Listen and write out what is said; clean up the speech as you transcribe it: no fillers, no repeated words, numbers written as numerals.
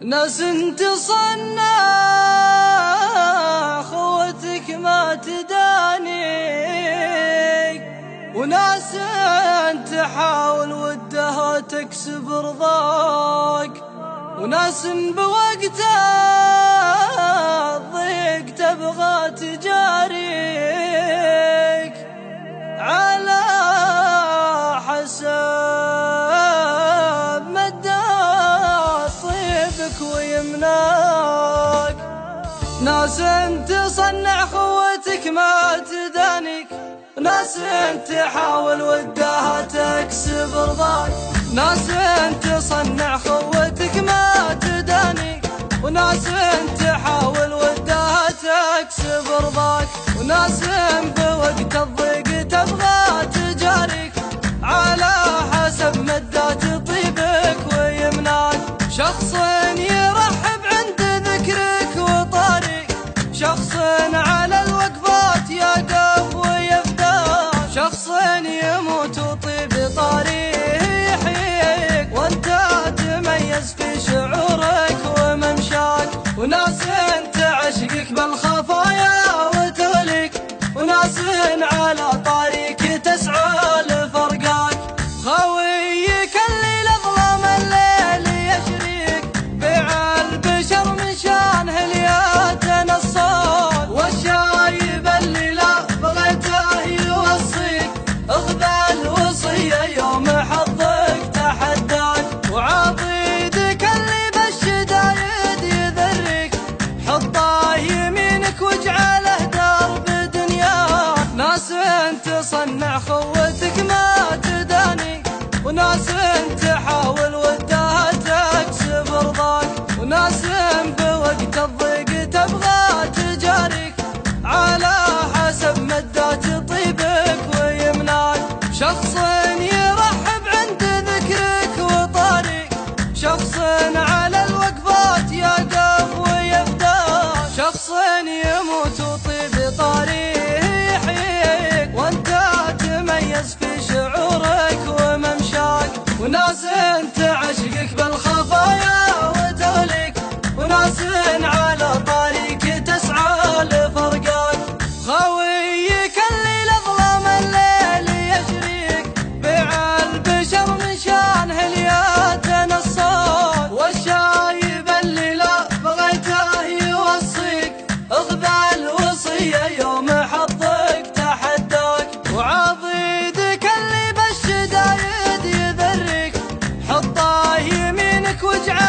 ناس تصنع خوتك ما تدانيك، وناس تحاول ودها تكسب رضاك، وناس بوقت الضيق تبغى تجاريك على حسب مدى طيبك ويمناك. ناس تصنع خوتك ما تدانيك، ناس تحاول ودها تكسب رضاك، ناس تصنع خوتك ما تدانيك، وناس تحاول ودها تكسب رضاك، وناس بوقت الضيق تبغى تجاريك على حسب مدات طيبك ويمناك. شخص يرحب عند ذكرك وطاريك، شخص على الوقفات يقف ويفداك، شخص يموت وطيب طاريه يحييك، وانت تميز في شعورك وممشاك. وناس تعشقك بالخفايا وتوليك، وناس على طريق تسعى لفرقاك. خاويك الليل ظلام الليل يشريك، بيع البشر من شانه ليتنصاك، والشايب اللي لا بغيته يوصيك، اخذ الوصية يوم حظك تحداك. وعضيدك اللي بالشدايد يذريك، حطه يمينك واجعله درب دنياك. ناس تصنع خوتك ما تدانيك، وناس تحاول ودها تكسب رضاك، وناس بوقت الضيق تبغى تجاريك على حسب مدات طيبك ويمناك. شخص يرحب عند ذكرك وطاريك، شخص على الوقفات يقف ويفداك، شخص يموت وطيب طاريه يحييك، وانت تميز في شعورك وممشاك. وناس تعشقك بالخفايا وتوليك، وناس على طريق تسعى لفرقاك. خاويك الليل ظلام الليل يشريك، بيع البشر من شانه ليتنصاك، والشايب اللي لا بغيته يوصيك، اخذ الوصية يوم حظك تحداك. وعضيدك اللي بالشدايد يذريك، حطه يمينك واجعله